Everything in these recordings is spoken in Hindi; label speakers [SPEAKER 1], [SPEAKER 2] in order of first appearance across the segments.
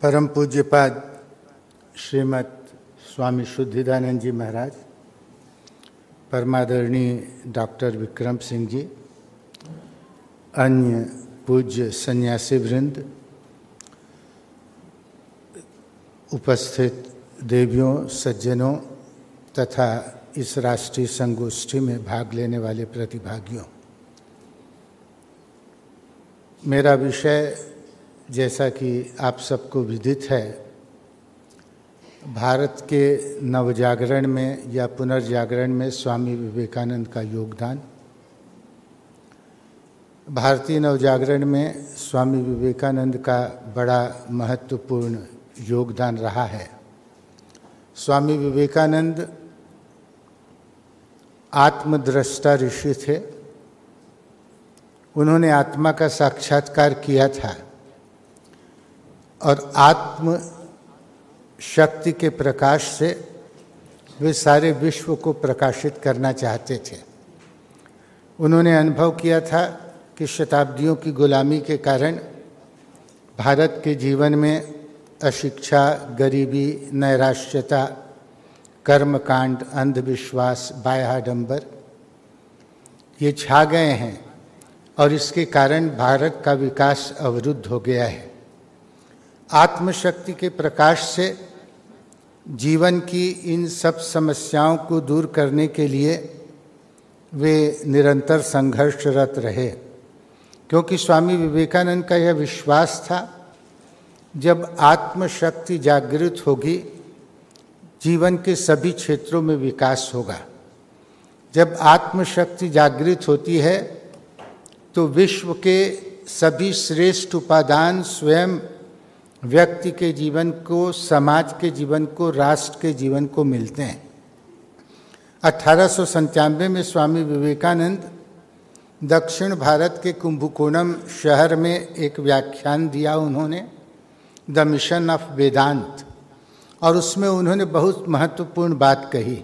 [SPEAKER 1] परम पूज्यपाद श्रीमद स्वामी शुद्धिदानंद जी महाराज, परमादरणीय डॉक्टर विक्रम सिंह जी, अन्य पूज्य सन्यासी वृंद, उपस्थित देवियों, सज्जनों तथा इस राष्ट्रीय संगोष्ठी में भाग लेने वाले प्रतिभागियों, मेरा विषय जैसा कि आप सबको विदित है, भारत के नवजागरण में या पुनर्जागरण में स्वामी विवेकानंद का योगदान। भारतीय नवजागरण में स्वामी विवेकानंद का बड़ा महत्वपूर्ण योगदान रहा है। स्वामी विवेकानंद आत्मद्रष्टा ऋषि थे। उन्होंने आत्मा का साक्षात्कार किया था और आत्म शक्ति के प्रकाश से वे सारे विश्व को प्रकाशित करना चाहते थे। उन्होंने अनुभव किया था कि शताब्दियों की गुलामी के कारण भारत के जीवन में अशिक्षा, गरीबी, नैराश्यता, कर्मकांड, अंधविश्वास, बाह्याडंबर ये छा गए हैं और इसके कारण भारत का विकास अवरुद्ध हो गया है। आत्मशक्ति के प्रकाश से जीवन की इन सब समस्याओं को दूर करने के लिए वे निरंतर संघर्षरत रहे, क्योंकि स्वामी विवेकानंद का यह विश्वास था, जब आत्मशक्ति जागृत होगी जीवन के सभी क्षेत्रों में विकास होगा। जब आत्मशक्ति जागृत होती है तो विश्व के सभी श्रेष्ठ उपादान स्वयं व्यक्ति के जीवन को, समाज के जीवन को, राष्ट्र के जीवन को मिलते हैं। 1897 में स्वामी विवेकानंद दक्षिण भारत के कुंभकोणम शहर में एक व्याख्यान दिया उन्होंने, द मिशन ऑफ वेदांत, और उसमें उन्होंने बहुत महत्वपूर्ण बात कही।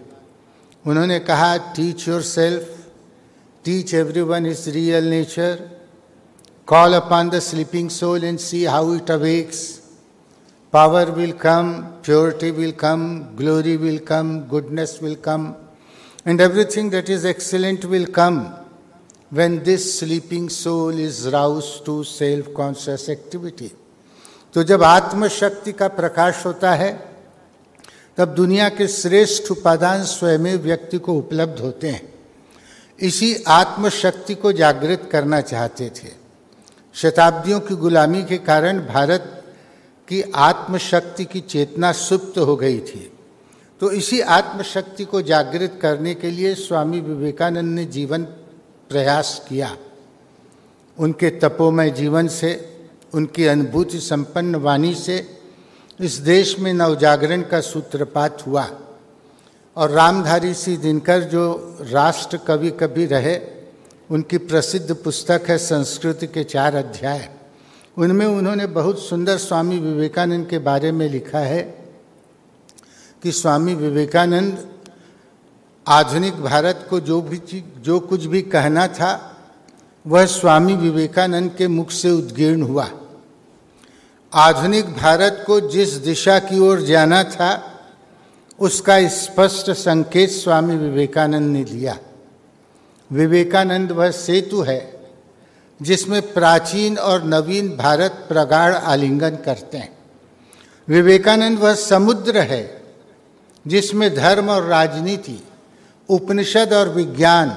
[SPEAKER 1] उन्होंने कहा, teach yourself, teach everyone his real nature, call upon the sleeping soul and see how it awakes. Power will come, purity will come, glory will come, goodness will come, and everything that is excellent will come when this sleeping soul is roused to self-conscious activity. तो जब आत्मशक्ति का प्रकाश होता है तब दुनिया के श्रेष्ठ उपादान स्वयं व्यक्ति को उपलब्ध होते हैं। इसी आत्मशक्ति को जागृत करना चाहते थे। शताब्दियों की गुलामी के कारण भारत कि आत्मशक्ति की चेतना सुप्त हो गई थी। तो इसी आत्मशक्ति को जागृत करने के लिए स्वामी विवेकानंद ने जीवन प्रयास किया। उनके तपोमय जीवन से, उनकी अनुभूति संपन्न वाणी से इस देश में नवजागरण का सूत्रपात हुआ और रामधारी सिंह दिनकर, जो राष्ट्र कवि कभी रहे, उनकी प्रसिद्ध पुस्तक है संस्कृति के 4 अध्याय। उनमें उन्होंने बहुत सुंदर स्वामी विवेकानंद के बारे में लिखा है कि स्वामी विवेकानंद आधुनिक भारत को जो कुछ भी कहना था वह स्वामी विवेकानंद के मुख से उद्गीर्ण हुआ। आधुनिक भारत को जिस दिशा की ओर जाना था उसका स्पष्ट संकेत स्वामी विवेकानंद ने दिया। विवेकानंद वह सेतु है जिसमें प्राचीन और नवीन भारत प्रगाढ़ आलिंगन करते हैं। विवेकानंद वह समुद्र है जिसमें धर्म और राजनीति, उपनिषद और विज्ञान,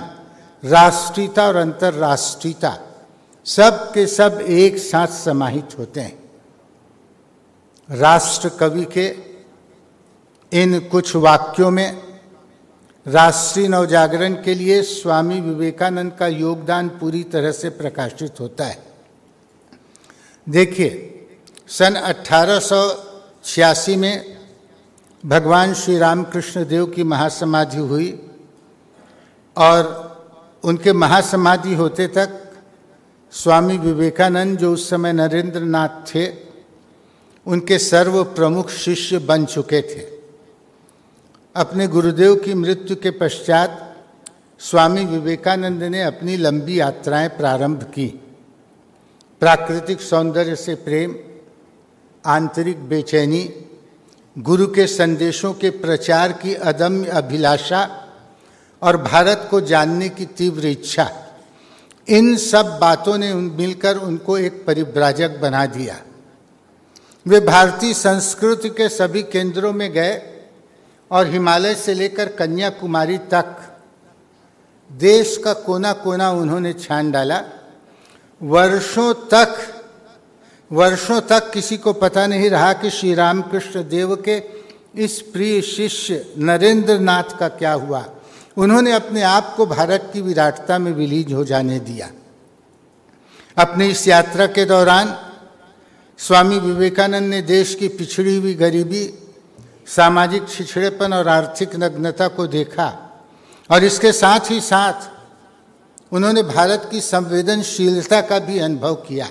[SPEAKER 1] राष्ट्रीयता और अंतर्राष्ट्रीयता सब के सब एक साथ समाहित होते हैं। राष्ट्र कवि के इन कुछ वाक्यों में राष्ट्रीय नवजागरण के लिए स्वामी विवेकानंद का योगदान पूरी तरह से प्रकाशित होता है। देखिए, सन 1886 में भगवान श्री रामकृष्ण देव की महासमाधि हुई और उनके महासमाधि होते तक स्वामी विवेकानंद, जो उस समय नरेंद्र नाथ थे, उनके सर्व प्रमुख शिष्य बन चुके थे। अपने गुरुदेव की मृत्यु के पश्चात स्वामी विवेकानंद ने अपनी लंबी यात्राएं प्रारंभ की। प्राकृतिक सौंदर्य से प्रेम, आंतरिक बेचैनी, गुरु के संदेशों के प्रचार की अदम्य अभिलाषा और भारत को जानने की तीव्र इच्छा, इन सब बातों ने मिलकर उनको एक परिव्राजक बना दिया। वे भारतीय संस्कृति के सभी केंद्रों में गए और हिमालय से लेकर कन्याकुमारी तक देश का कोना कोना उन्होंने छान डाला। वर्षों तक किसी को पता नहीं रहा कि श्री रामकृष्ण देव के इस प्रिय शिष्य नरेंद्र नाथ का क्या हुआ। उन्होंने अपने आप को भारत की विराटता में विलीन हो जाने दिया। अपनी इस यात्रा के दौरान स्वामी विवेकानंद ने देश की पिछड़ी हुई गरीबी, सामाजिक छिछड़ेपन और आर्थिक नग्नता को देखा और इसके साथ ही साथ उन्होंने भारत की संवेदनशीलता का भी अनुभव किया।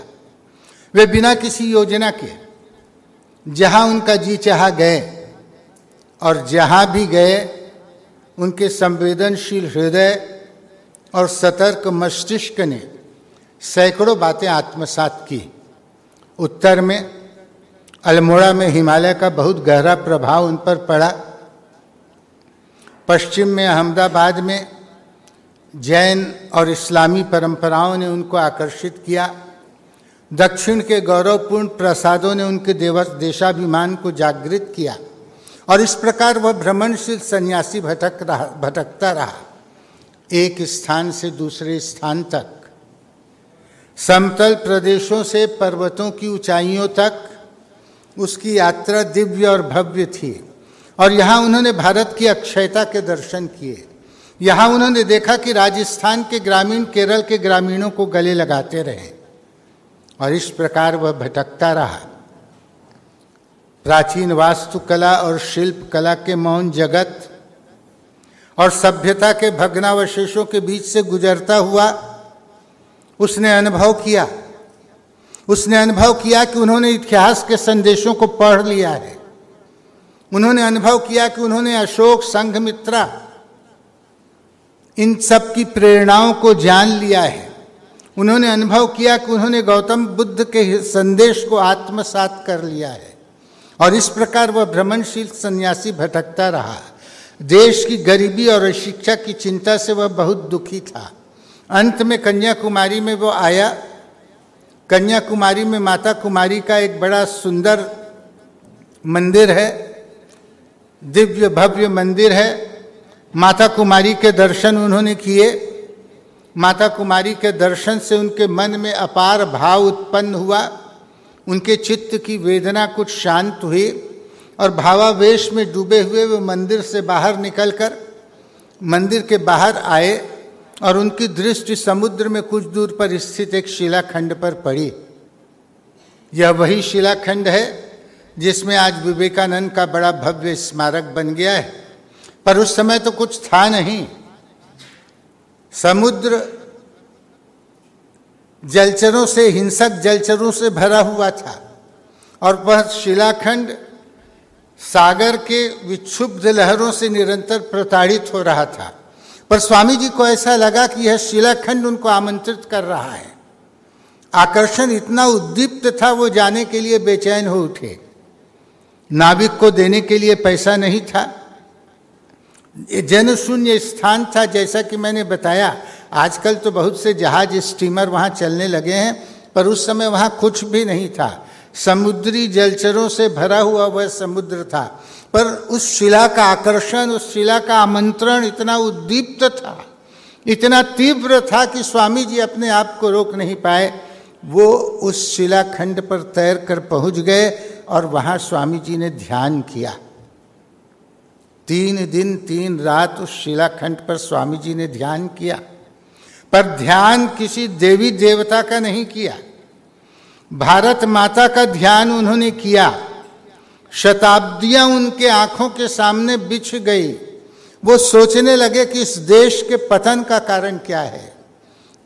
[SPEAKER 1] वे बिना किसी योजना के जहां उनका जी चाहा गए और जहां भी गए उनके संवेदनशील हृदय और सतर्क मस्तिष्क ने सैकड़ों बातें आत्मसात की। उत्तर में अल्मोड़ा में हिमालय का बहुत गहरा प्रभाव उन पर पड़ा। पश्चिम में अहमदाबाद में जैन और इस्लामी परंपराओं ने उनको आकर्षित किया। दक्षिण के गौरवपूर्ण प्रसादों ने उनके देशाभिमान को जागृत किया और इस प्रकार वह भ्रमणशील सन्यासी भटकता रहा एक स्थान से दूसरे स्थान तक। समतल प्रदेशों से पर्वतों की ऊंचाइयों तक उसकी यात्रा दिव्य और भव्य थी और यहाँ उन्होंने भारत की अक्षयता के दर्शन किए। यहाँ उन्होंने देखा कि राजस्थान के ग्रामीण केरल के ग्रामीणों को गले लगाते रहे और इस प्रकार वह भटकता रहा। प्राचीन वास्तुकला और शिल्प कला के मौन जगत और सभ्यता के भग्नावशेषों के बीच से गुजरता हुआ उसने अनुभव किया कि उन्होंने इतिहास के संदेशों को पढ़ लिया है। उन्होंने अनुभव किया कि उन्होंने अशोक, संघमित्रा, इन सब की प्रेरणाओं को जान लिया है। उन्होंने अनुभव किया कि उन्होंने गौतम बुद्ध के संदेश को आत्मसात कर लिया है और इस प्रकार वह भ्रमणशील सन्यासी भटकता रहा। देश की गरीबी और अशिक्षा की चिंता से वह बहुत दुखी था। अंत में कन्याकुमारी में वो आया। कन्याकुमारी में माता कुमारी का एक बड़ा सुंदर मंदिर है, दिव्य भव्य मंदिर है। माता कुमारी के दर्शन उन्होंने किए। माता कुमारी के दर्शन से उनके मन में अपार भाव उत्पन्न हुआ। उनके चित्त की वेदना कुछ शांत हुई और भावावेश में डूबे हुए वे मंदिर से बाहर निकलकर मंदिर के बाहर आए और उनकी दृष्टि समुद्र में कुछ दूर पर स्थित एक शिलाखंड पर पड़ी। यह वही शिलाखंड है जिसमें आज विवेकानंद का बड़ा भव्य स्मारक बन गया है, पर उस समय तो कुछ था नहीं। समुद्र जलचरों से, हिंसक जलचरों से भरा हुआ था और वह शिलाखंड सागर के विक्षुब्ध लहरों से निरंतर प्रताड़ित हो रहा था। पर स्वामी जी को ऐसा लगा कि यह शिलाखंड उनको आमंत्रित कर रहा है। आकर्षण इतना उद्दीप्त था, वो जाने के लिए बेचैन हो उठे। नाविक को देने के लिए पैसा नहीं था। जनशून्य स्थान था। जैसा कि मैंने बताया, आजकल तो बहुत से जहाज, स्टीमर वहाँ चलने लगे हैं, पर उस समय वहाँ कुछ भी नहीं था। समुद्री जलचरों से भरा हुआ वह समुद्र था, पर उस शिला का आकर्षण, उस शिला का आमंत्रण इतना उद्दीप्त था, इतना तीव्र था कि स्वामी जी अपने आप को रोक नहीं पाए। वो उस शिलाखंड पर तैर कर पहुँच गए और वहाँ स्वामी जी ने ध्यान किया। 3 दिन 3 रात उस शिलाखंड पर स्वामी जी ने ध्यान किया, पर ध्यान किसी देवी देवता का नहीं किया। भारत माता का ध्यान उन्होंने किया। शताब्दियां उनके आंखों के सामने बिछ गई। वो सोचने लगे कि इस देश के पतन का कारण क्या है,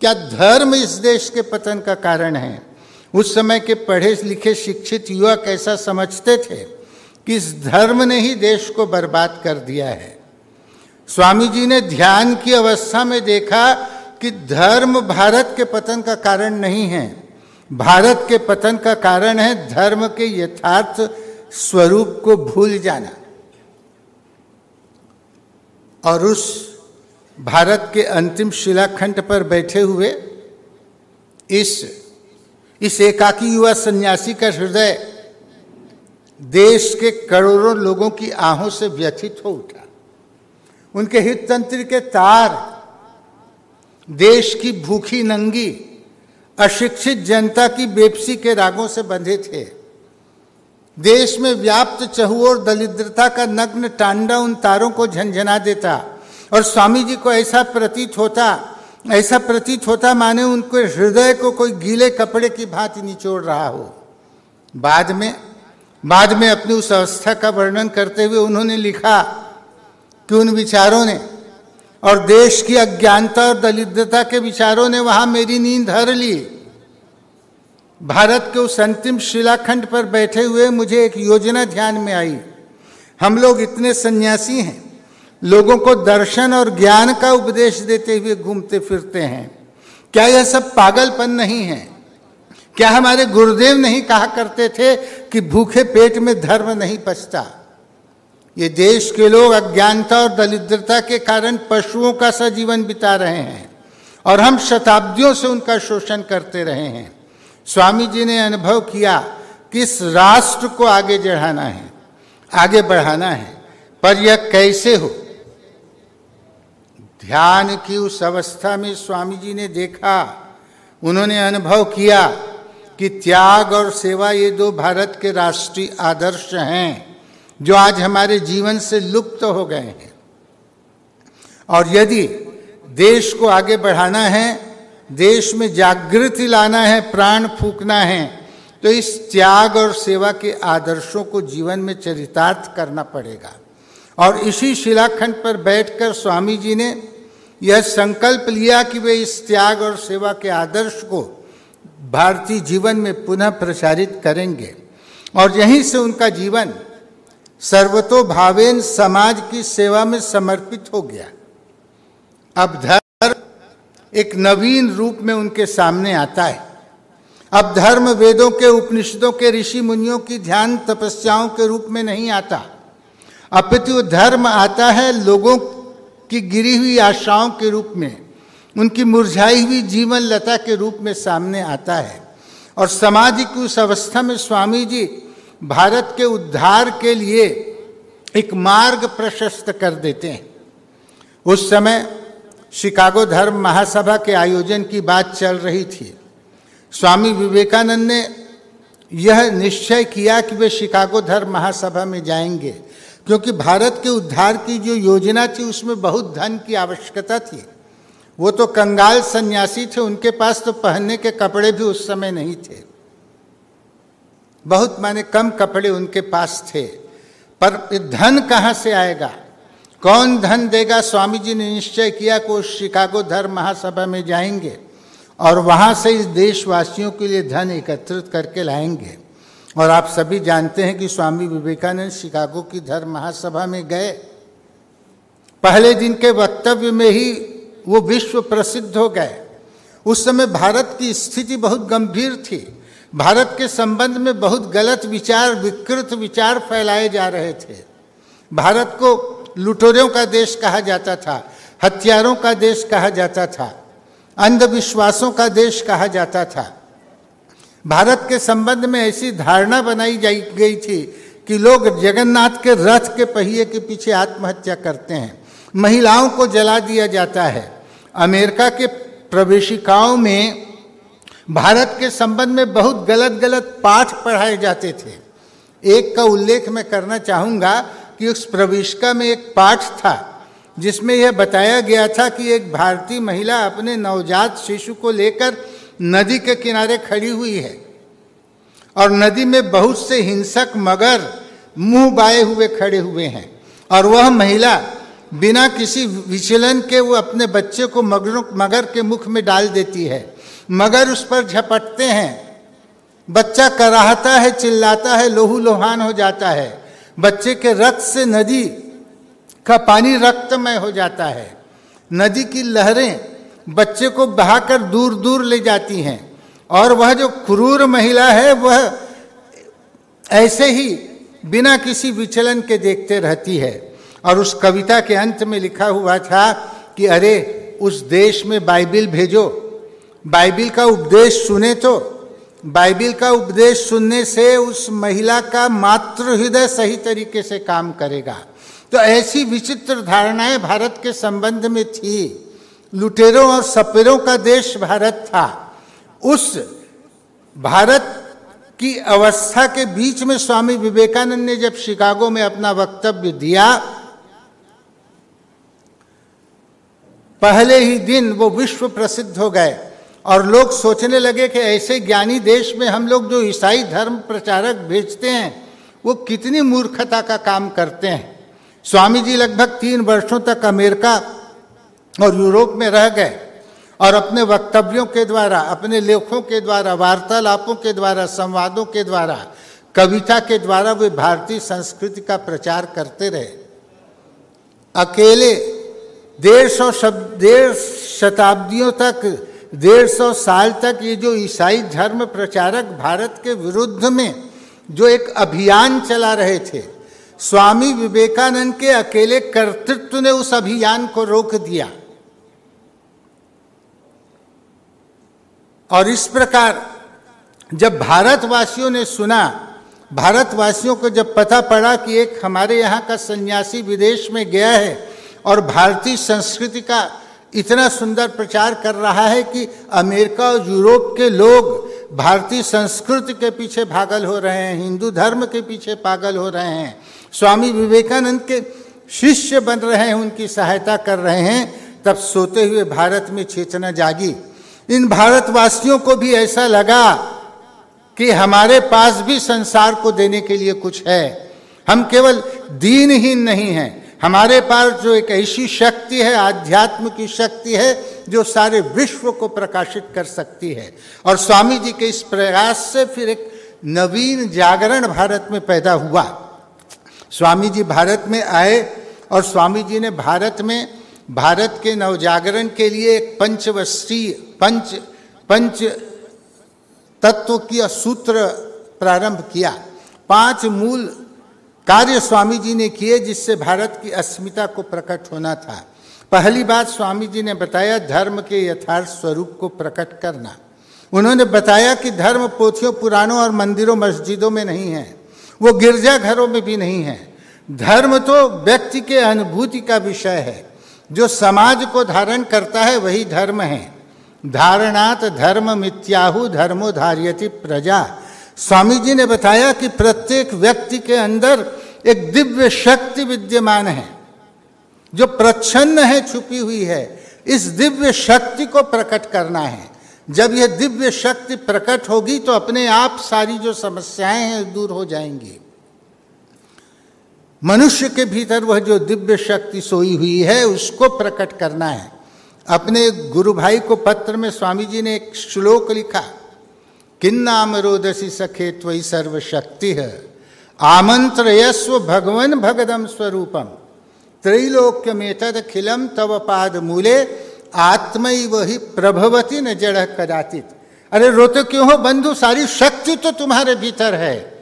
[SPEAKER 1] क्या धर्म इस देश के पतन का कारण है। उस समय के पढ़े लिखे शिक्षित युवक ऐसा समझते थे कि इस धर्म ने ही देश को बर्बाद कर दिया है। स्वामी जी ने ध्यान की अवस्था में देखा कि धर्म भारत के पतन का कारण नहीं है, भारत के पतन का कारण है धर्म के यथार्थ स्वरूप को भूल जाना। और उस भारत के अंतिम शिलाखंड पर बैठे हुए इस एकाकी युवा सन्यासी का हृदय देश के करोड़ों लोगों की आहों से व्यथित हो उठा। उनके हिततंत्र के तार देश की भूखी नंगी अशिक्षित जनता की बेबसी के रागों से बंधे थे। देश में व्याप्त चहुओर दरिद्रता का नग्न टांडा उन तारों को झंझना देता और स्वामी जी को ऐसा प्रतीत होता माने उनके हृदय को कोई गीले कपड़े की भांति निचोड़ रहा हो। बाद में अपनी उस अवस्था का वर्णन करते हुए उन्होंने लिखा कि उन विचारों ने और देश की अज्ञानता और दरिद्रता के विचारों ने वहां मेरी नींद हर ली। भारत के उस अंतिम शिलाखंड पर बैठे हुए मुझे एक योजना ध्यान में आई। हम लोग इतने सन्यासी हैं, लोगों को दर्शन और ज्ञान का उपदेश देते हुए घूमते फिरते हैं। क्या यह सब पागलपन नहीं है? क्या हमारे गुरुदेव नहीं कहा करते थे कि भूखे पेट में धर्म नहीं पचता? ये देश के लोग अज्ञानता और दरिद्रता के कारण पशुओं का सा जीवन बिता रहे हैं और हम शताब्दियों से उनका शोषण करते रहे हैं। स्वामी जी ने अनुभव किया कि इस राष्ट्र को आगे बढ़ाना है, पर यह कैसे हो? ध्यान की उस अवस्था में स्वामी जी ने देखा, उन्होंने अनुभव किया कि त्याग और सेवा ये दो भारत के राष्ट्रीय आदर्श हैं जो आज हमारे जीवन से लुप्त हो गए हैं। और यदि देश को आगे बढ़ाना है, देश में जागृति लाना है, प्राण फूंकना है, तो इस त्याग और सेवा के आदर्शों को जीवन में चरितार्थ करना पड़ेगा। और इसी शिलाखंड पर बैठकर स्वामी जी ने यह संकल्प लिया कि वे इस त्याग और सेवा के आदर्श को भारतीय जीवन में पुनः प्रचारित करेंगे। और यहीं से उनका जीवन सर्वतोभावेन समाज की सेवा में समर्पित हो गया। अब धर्म एक नवीन रूप में उनके सामने आता है। अब धर्म वेदों के, उपनिषदों के, ऋषि मुनियों की ध्यान तपस्याओं के रूप में नहीं आता, अपितु धर्म आता है लोगों की गिरी हुई आशाओं के रूप में, उनकी मुरझाई हुई जीवन लता के रूप में सामने आता है। और समाज की उस अवस्था में स्वामी जी भारत के उद्धार के लिए एक मार्ग प्रशस्त कर देते हैं। उस समय शिकागो धर्म महासभा के आयोजन की बात चल रही थी। स्वामी विवेकानंद ने यह निश्चय किया कि वे शिकागो धर्म महासभा में जाएंगे, क्योंकि भारत के उद्धार की जो योजना थी उसमें बहुत धन की आवश्यकता थी। वो तो कंगाल सन्यासी थे, उनके पास तो पहनने के कपड़े भी उस समय नहीं थे, बहुत माने कम कपड़े उनके पास थे। पर धन कहाँ से आएगा, कौन धन देगा? स्वामी जी ने निश्चय किया कि वो शिकागो धर्म महासभा में जाएंगे और वहाँ से इस देशवासियों के लिए धन एकत्रित करके लाएंगे। और आप सभी जानते हैं कि स्वामी विवेकानंद शिकागो की धर्म महासभा में गए। पहले दिन के वक्तव्य में ही वो विश्व प्रसिद्ध हो गए। उस समय भारत की स्थिति बहुत गंभीर थी। भारत के संबंध में बहुत गलत विचार, विकृत विचार फैलाए जा रहे थे। भारत को लुटेरों का देश कहा जाता था, हथियारों का देश कहा जाता था, अंधविश्वासों का देश कहा जाता था। भारत के संबंध में ऐसी धारणा बनाई गई थी कि लोग जगन्नाथ के रथ के पहिए के पीछे आत्महत्या करते हैं, महिलाओं को जला दिया जाता है। अमेरिका के प्रवेशिकाओं में भारत के संबंध में बहुत गलत पाठ पढ़ाए जाते थे। एक का उल्लेख मैं करना चाहूँगा कि उस प्रवेशिका में एक पाठ था जिसमें यह बताया गया था कि एक भारतीय महिला अपने नवजात शिशु को लेकर नदी के किनारे खड़ी हुई है और नदी में बहुत से हिंसक मगर मुंह बाए हुए खड़े हुए हैं और वह महिला बिना किसी विचलन के वो अपने बच्चे को मगर के मुख में डाल देती है। मगर उस पर झपटते हैं, बच्चा कराहता है, चिल्लाता है, लोहूलुहान हो जाता है। बच्चे के रक्त से नदी का पानी रक्तमय हो जाता है। नदी की लहरें बच्चे को बहाकर दूर दूर ले जाती हैं। और वह जो क्रूर महिला है वह ऐसे ही बिना किसी विचलन के देखते रहती है। और उस कविता के अंत में लिखा हुआ था कि अरे उस देश में बाइबिल भेजो, बाइबिल का उपदेश सुने तो बाइबिल का उपदेश सुनने से उस महिला का मातृ हृदय सही तरीके से काम करेगा। तो ऐसी विचित्र धारणाएं भारत के संबंध में थी। लुटेरों और सपेरों का देश भारत था। उस भारत की अवस्था के बीच में स्वामी विवेकानंद ने जब शिकागो में अपना वक्तव्य दिया, पहले ही दिन वो विश्व प्रसिद्ध हो गए और लोग सोचने लगे कि ऐसे ज्ञानी देश में हम लोग जो ईसाई धर्म प्रचारक भेजते हैं वो कितनी मूर्खता का काम करते हैं। स्वामी जी लगभग 3 वर्षों तक अमेरिका और यूरोप में रह गए और अपने वक्तव्यों के द्वारा, अपने लेखों के द्वारा, वार्तालापों के द्वारा, संवादों के द्वारा, कविता के द्वारा वे भारतीय संस्कृति का प्रचार करते रहे। अकेले 150 शताब्दियों तक, 150 साल तक ये जो ईसाई धर्म प्रचारक भारत के विरुद्ध में जो एक अभियान चला रहे थे, स्वामी विवेकानंद के अकेले कर्तृत्व ने उस अभियान को रोक दिया। और इस प्रकार जब भारतवासियों ने सुना, भारतवासियों को जब पता पड़ा कि एक हमारे यहाँ का सन्यासी विदेश में गया है और भारतीय संस्कृति का इतना सुंदर प्रचार कर रहा है कि अमेरिका और यूरोप के लोग भारतीय संस्कृति के पीछे पागल हो रहे हैं, हिंदू धर्म के पीछे पागल हो रहे हैं, स्वामी विवेकानंद के शिष्य बन रहे हैं, उनकी सहायता कर रहे हैं, तब सोते हुए भारत में चेतना जागी। इन भारतवासियों को भी ऐसा लगा कि हमारे पास भी संसार को देने के लिए कुछ है। हम केवल दीनहीन नहीं हैं, हमारे पास जो एक ऐसी शक्ति है, आध्यात्म की शक्ति है, जो सारे विश्व को प्रकाशित कर सकती है। और स्वामी जी के इस प्रयास से फिर एक नवीन जागरण भारत में पैदा हुआ। स्वामी जी भारत में आए और स्वामी जी ने भारत के नवजागरण के लिए एक पंच तत्व की सूत्र प्रारंभ किया। 5 मूल कार्य स्वामी जी ने किए जिससे भारत की अस्मिता को प्रकट होना था। पहली बात स्वामी जी ने बताया धर्म के यथार्थ स्वरूप को प्रकट करना। उन्होंने बताया कि धर्म पोथियों, पुराणों और मंदिरों, मस्जिदों में नहीं है, वो गिरजाघरों में भी नहीं है। धर्म तो व्यक्ति के अनुभूति का विषय है। जो समाज को धारण करता है वही धर्म है। धारणात धर्म मिथ्याहु धर्मो धार्यति प्रजा। स्वामी जी ने बताया कि प्रत्येक व्यक्ति के अंदर एक दिव्य शक्ति विद्यमान है जो प्रच्छन्न है, छुपी हुई है। इस दिव्य शक्ति को प्रकट करना है। जब यह दिव्य शक्ति प्रकट होगी तो अपने आप सारी जो समस्याएं हैं दूर हो जाएंगी। मनुष्य के भीतर वह जो दिव्य शक्ति सोई हुई है उसको प्रकट करना है। अपने गुरु भाई को पत्र में स्वामी जी ने एक श्लोक लिखा, किन्नाम रोदसी सखे त्वयि सर्वशक्ति है आमंत्रयस्व भगवन भगदम स्वरूपम त्रैलोक्यमेतद खिलम तव पाद मूले आत्मैव ही प्रभवती न जड़ कदाचित। अरे रोते क्यों हो बंधु, सारी शक्ति तो तुम्हारे भीतर है।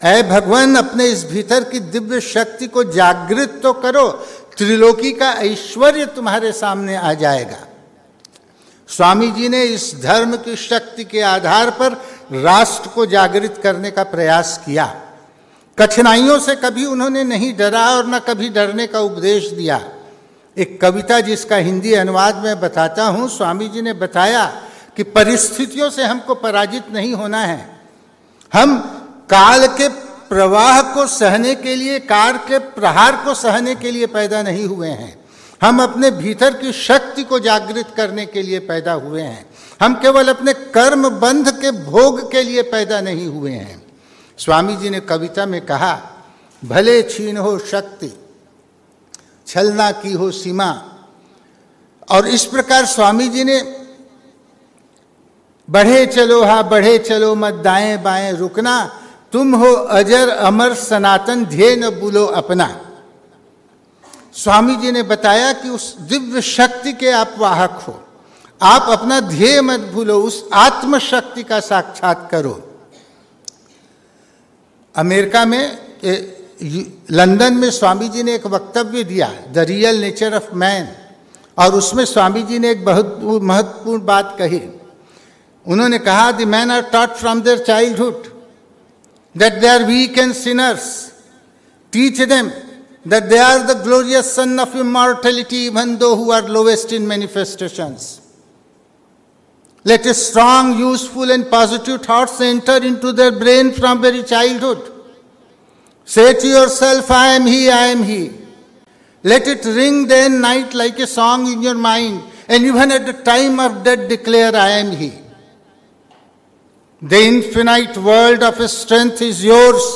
[SPEAKER 1] ऐ भगवान, अपने इस भीतर की दिव्य शक्ति को जागृत तो करो, त्रिलोकी का ऐश्वर्य तुम्हारे सामने आ जाएगा। स्वामी जी ने इस धर्म की शक्ति के आधार पर राष्ट्र को जागृत करने का प्रयास किया। कठिनाइयों से कभी उन्होंने नहीं डरा और न कभी डरने का उपदेश दिया। एक कविता जिसका हिंदी अनुवाद में बताता हूँ, स्वामी जी ने बताया कि परिस्थितियों से हमको पराजित नहीं होना है। हम काल के प्रवाह को सहने के लिए, काल के प्रहार को सहने के लिए पैदा नहीं हुए हैं। हम अपने भीतर की शक्ति को जागृत करने के लिए पैदा हुए हैं। हम केवल अपने कर्म बंध के भोग के लिए पैदा नहीं हुए हैं। स्वामी जी ने कविता में कहा, भले छीन हो शक्ति छलना की हो सीमा। और इस प्रकार स्वामी जी ने बढ़े चलो हा बढ़े चलो मत दाएं बाएं रुकना, तुम हो अजर अमर सनातन ध्येय न भूलो अपना। स्वामी जी ने बताया कि उस दिव्य शक्ति के आप वाहक हो। आप अपना ध्येय मत भूलो, उस आत्मशक्ति का साक्षात करो। अमेरिका में लंदन में स्वामी जी ने एक वक्तव्य दिया, the real nature of man, और उसमें स्वामी जी ने एक बहुत महत्वपूर्ण बात कही। उन्होंने कहा, the man are taught from their childhood that they are weak and sinners, teach them that they are the glorious son of immortality even though who are lowest in manifestations. Let strong, useful and positive thoughts enter into their brain from very childhood. Say to yourself, I am he, I am he. Let it ring day and night like a song in your mind, and even at the time of death declare, I am he. The infinite world of strength is yours.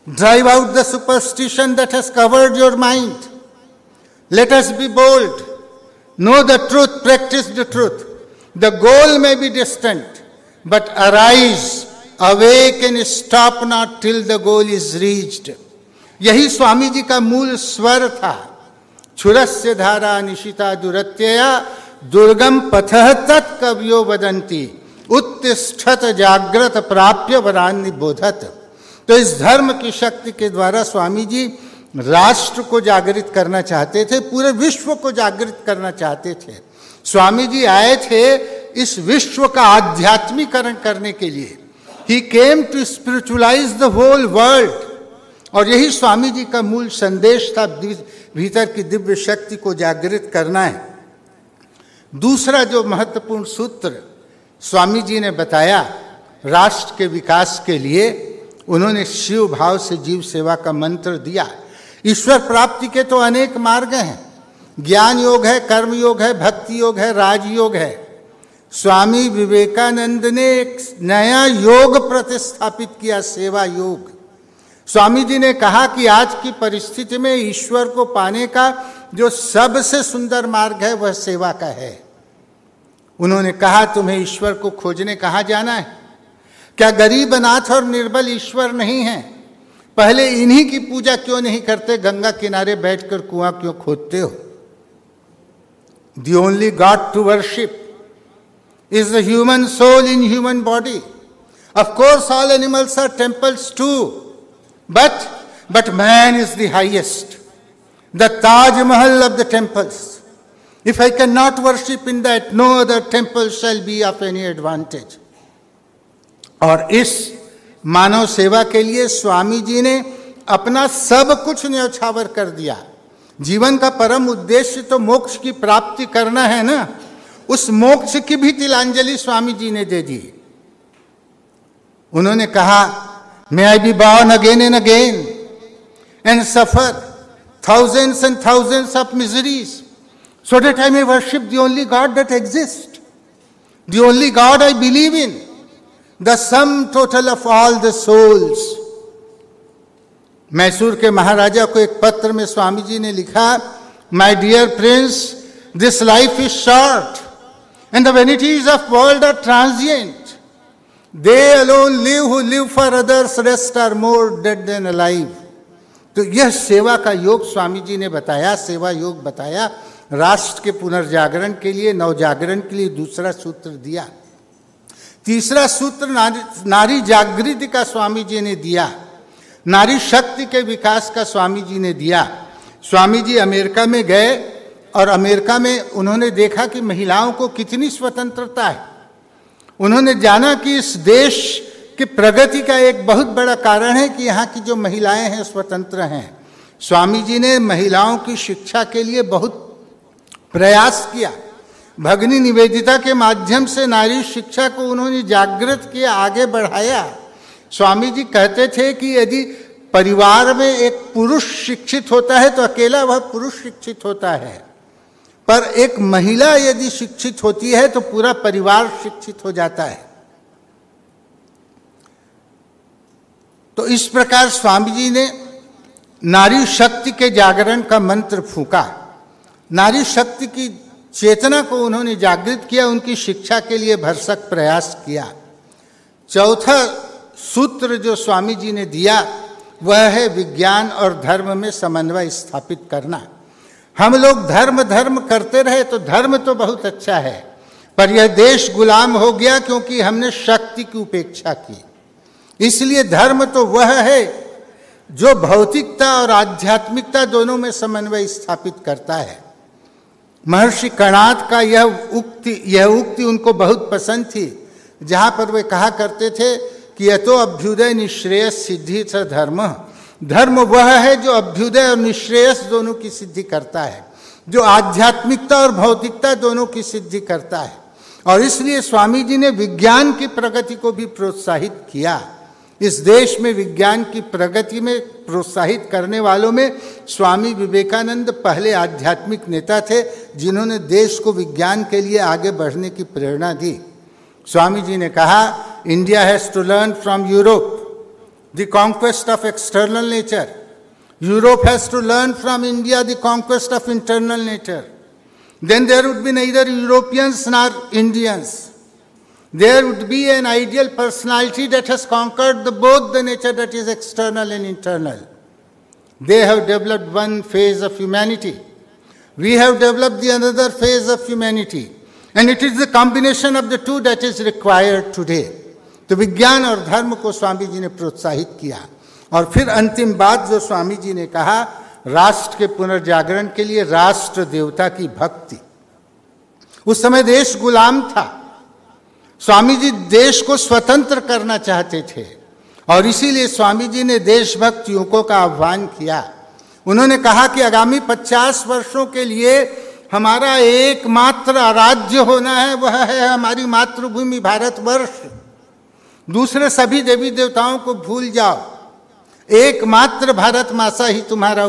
[SPEAKER 1] Drive out the superstition that has covered your mind. Let us be bold. Know the truth, practice the truth. The goal may be distant, but arise, awake and stop not till the goal is reached. यही स्वामी जी का मूल स्वर था। क्षुरस्य धारा निशिता दुरत्यया दुर्गम पथः तत् कवियो वदन्ति उत्तिष्ठत जाग्रत प्राप्य वरान्नि बोधत। तो इस धर्म की शक्ति के द्वारा स्वामी जी राष्ट्र को जागृत करना चाहते थे, पूरे विश्व को जागृत करना चाहते थे। स्वामी जी आए थे इस विश्व का आध्यात्मिकरण करने के लिए। He came to spiritualize the whole world, और यही स्वामी जी का मूल संदेश था, भीतर की दिव्य शक्ति को जागृत करना है। दूसरा जो महत्वपूर्ण सूत्र स्वामी जी ने बताया राष्ट्र के विकास के लिए, उन्होंने शिव भाव से जीव सेवा का मंत्र दिया। ईश्वर प्राप्ति के तो अनेक मार्ग हैं, ज्ञान योग है, कर्म योग है, भक्ति योग है, राजयोग है। स्वामी विवेकानंद ने एक नया योग प्रतिस्थापित किया, सेवा योग। स्वामी जी ने कहा कि आज की परिस्थिति में ईश्वर को पाने का जो सबसे सुंदर मार्ग है वह सेवा का है। उन्होंने कहा, तुम्हें ईश्वर को खोजने कहाँ जाना है? क्या गरीब, अनाथ और निर्बल ईश्वर नहीं है? पहले इन्हीं की पूजा क्यों नहीं करते? गंगा किनारे बैठकर कुआं क्यों खोदते हो? The only God to worship is the human soul in human body. Of course, all animals are temples too, but man is the highest, the Taj Mahal of the temples. If I cannot worship in that, no other temple shall be of any advantage. और इस मानव सेवा के लिए स्वामी जी ने अपना सब कुछ न्यौछावर कर दिया। जीवन का परम उद्देश्य तो मोक्ष की प्राप्ति करना है ना, उस मोक्ष की भी तिलांजलि स्वामी जी ने दे दी। उन्होंने कहा, may I be born again and again and suffer thousands and thousands of miseries, so that I may worship the only God that exists, the only God I believe in, the sum total of all the souls. Mysore के महाराजा को एक पत्र में स्वामी जी ने लिखा, my dear prince, this life is short and the vanities of world are transient, they alone live who live for others, rest are more dead than alive. तो यह सेवा का योग स्वामी जी ने बताया, सेवा योग बताया, राष्ट्र के पुनर्जागरण के लिए, नवजागरण के लिए दूसरा सूत्र दिया। तीसरा सूत्र नारी जागृति का स्वामी जी ने दिया, नारी शक्ति के विकास का स्वामी जी ने दिया। स्वामी जी अमेरिका में गए और अमेरिका में उन्होंने देखा कि महिलाओं को कितनी स्वतंत्रता है। उन्होंने जाना कि इस देश की प्रगति का एक बहुत बड़ा कारण है कि यहाँ की जो महिलाएं हैं स्वतंत्र हैं। स्वामी जी ने महिलाओं की शिक्षा के लिए बहुत प्रयास किया। भगिनी निवेदिता के माध्यम से नारी शिक्षा को उन्होंने जागृत किया, आगे बढ़ाया। स्वामी जी कहते थे कि यदि परिवार में एक पुरुष शिक्षित होता है तो अकेला वह पुरुष शिक्षित होता है, पर एक महिला यदि शिक्षित होती है तो पूरा परिवार शिक्षित हो जाता है। तो इस प्रकार स्वामी जी ने नारी शक्ति के जागरण का मंत्र फूंका, नारी शक्ति की चेतना को उन्होंने जागृत किया, उनकी शिक्षा के लिए भरसक प्रयास किया। चौथा सूत्र जो स्वामी जी ने दिया वह है विज्ञान और धर्म में समन्वय स्थापित करना। हम लोग धर्म धर्म करते रहे तो धर्म तो बहुत अच्छा है, पर यह देश गुलाम हो गया क्योंकि हमने शक्ति की उपेक्षा की। इसलिए धर्म तो वह है जो भौतिकता और आध्यात्मिकता दोनों में समन्वय स्थापित करता है। महर्षि कणाद का यह उक्ति उनको बहुत पसंद थी, जहाँ पर वे कहा करते थे कि यतो अभ्युदय निश्रेयस सिद्धि स धर्म। धर्म वह है जो अभ्युदय और निश्रेयस दोनों की सिद्धि करता है, जो आध्यात्मिकता और भौतिकता दोनों की सिद्धि करता है। और इसलिए स्वामी जी ने विज्ञान की प्रगति को भी प्रोत्साहित किया। इस देश में विज्ञान की प्रगति में प्रोत्साहित करने वालों में स्वामी विवेकानंद पहले आध्यात्मिक नेता थे, जिन्होंने देश को विज्ञान के लिए आगे बढ़ने की प्रेरणा दी। स्वामी जी ने कहा, India has to learn from Europe the conquest of external nature, Europe has to learn from India the conquest of internal nature, then there would be neither Europeans nor Indians. There would be an ideal personality that has conquered both the nature that is external and internal. They have developed one phase of humanity. We have developed the another phase of humanity. And it is the combination of the two that is required today. तो विज्ञान और धर्म को स्वामी जी ने प्रोत्साहित किया। और फिर अंतिम बात जो स्वामी जी ने कहा, राष्ट्र के पुनर्जागरण के लिए राष्ट्र देवता की भक्ति। उस समय देश गुलाम था, स्वामी जी देश को स्वतंत्र करना चाहते थे और इसीलिए स्वामी जी ने देशभक्त युवकों का आह्वान किया। उन्होंने कहा कि आगामी 50 वर्षों के लिए हमारा एकमात्र आराध्य होना है, वह है हमारी मातृभूमि भारतवर्ष। दूसरे सभी देवी देवताओं को भूल जाओ, एकमात्र भारत माता ही तुम्हारा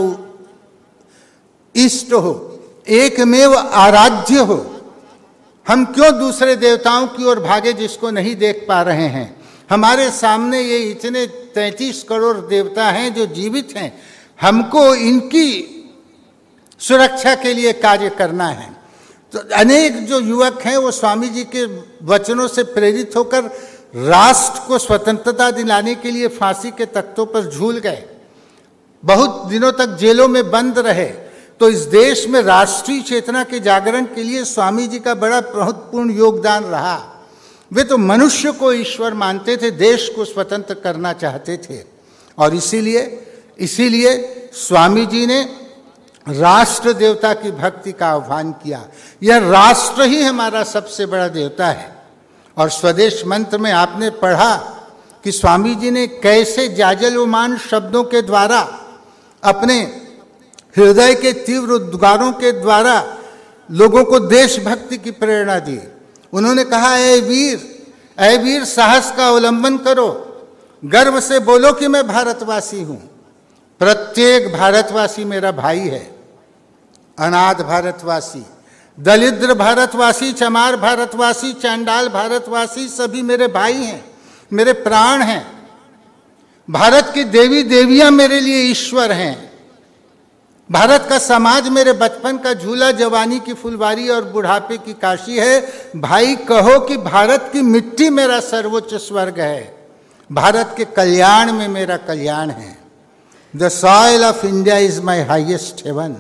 [SPEAKER 1] इष्ट हो, एकमेव आराध्य हो। हम क्यों दूसरे देवताओं की ओर भागे जिसको नहीं देख पा रहे हैं? हमारे सामने ये इतने 33 करोड़ देवता हैं जो जीवित हैं, हमको इनकी सुरक्षा के लिए कार्य करना है। तो अनेक जो युवक हैं वो स्वामी जी के वचनों से प्रेरित होकर राष्ट्र को स्वतंत्रता दिलाने के लिए फांसी के तख्तों पर झूल गए, बहुत दिनों तक जेलों में बंद रहे। तो इस देश में राष्ट्रीय चेतना के जागरण के लिए स्वामी जी का बड़ा महत्वपूर्ण योगदान रहा। वे तो मनुष्य को ईश्वर मानते थे, देश को स्वतंत्र करना चाहते थे और इसीलिए स्वामी जी ने राष्ट्र देवता की भक्ति का आह्वान किया। यह राष्ट्र ही हमारा सबसे बड़ा देवता है। और स्वदेश मंत्र में आपने पढ़ा कि स्वामी जी ने कैसे जाजल्यमान शब्दों के द्वारा, अपने हृदय के तीव्र उद्गारों के द्वारा लोगों को देशभक्ति की प्रेरणा दी। उन्होंने कहा, ऐ वीर साहस का अवलंबन करो, गर्व से बोलो कि मैं भारतवासी हूं। प्रत्येक भारतवासी मेरा भाई है, अनाथ भारतवासी, दलिद्र भारतवासी, चमार भारतवासी, चांडाल भारतवासी, सभी मेरे भाई हैं, मेरे प्राण हैं। भारत की देवी देवियां मेरे लिए ईश्वर हैं। भारत का समाज मेरे बचपन का झूला, जवानी की फुलवारी और बुढ़ापे की काशी है। भाई कहो कि भारत की मिट्टी मेरा सर्वोच्च स्वर्ग है, भारत के कल्याण में मेरा कल्याण है। The soil of India is my highest heaven,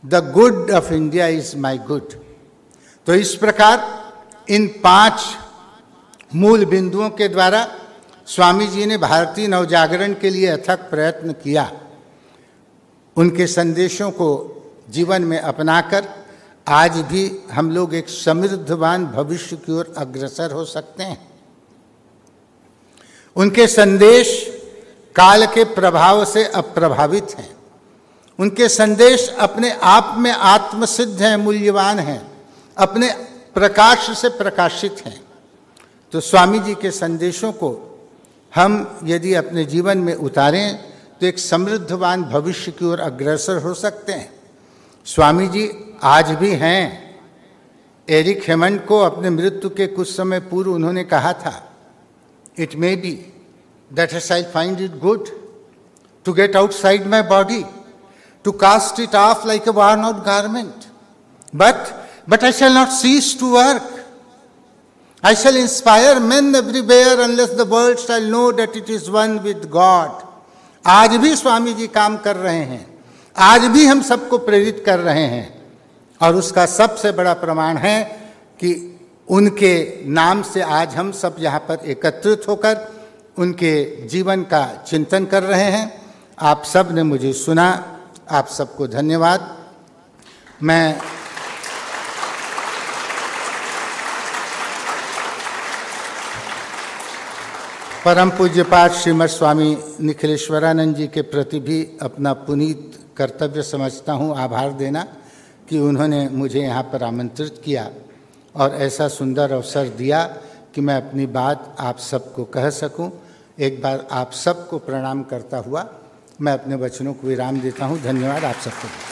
[SPEAKER 1] the good of India is my good. तो इस प्रकार इन 5 मूल बिंदुओं के द्वारा स्वामी जी ने भारतीय नवजागरण के लिए अथक प्रयत्न किया। उनके संदेशों को जीवन में अपनाकर आज भी हम लोग एक समृद्धवान भविष्य की ओर अग्रसर हो सकते हैं। उनके संदेश काल के प्रभाव से अप्रभावित हैं। उनके संदेश अपने आप में आत्मसिद्ध हैं, मूल्यवान हैं, अपने प्रकाश से प्रकाशित हैं। तो स्वामी जी के संदेशों को हम यदि अपने जीवन में उतारें तो एक समृद्धवान भविष्य की ओर अग्रसर हो सकते हैं। स्वामी जी आज भी हैं। एरिक हेमंड को अपने मृत्यु के कुछ समय पूर्व उन्होंने कहा था, it may be that I find it good to get outside my body, to cast it off like a worn out garment, but I shall not cease to work. I shall inspire men everywhere unless the world shall know that it is one with God. आज भी स्वामी जी काम कर रहे हैं, आज भी हम सबको प्रेरित कर रहे हैं। और उसका सबसे बड़ा प्रमाण है कि उनके नाम से आज हम सब यहाँ पर एकत्रित होकर उनके जीवन का चिंतन कर रहे हैं। आप सब ने मुझे सुना, आप सबको धन्यवाद। मैं परम पूज्यपाद श्रीमद स्वामी निखिलेश्वरानंद जी के प्रति भी अपना पुनीत कर्तव्य समझता हूँ आभार देना कि उन्होंने मुझे यहाँ पर आमंत्रित किया और ऐसा सुंदर अवसर दिया कि मैं अपनी बात आप सबको कह सकूं। एक बार आप सबको प्रणाम करता हुआ मैं अपने वचनों को विराम देता हूँ। धन्यवाद आप सबको।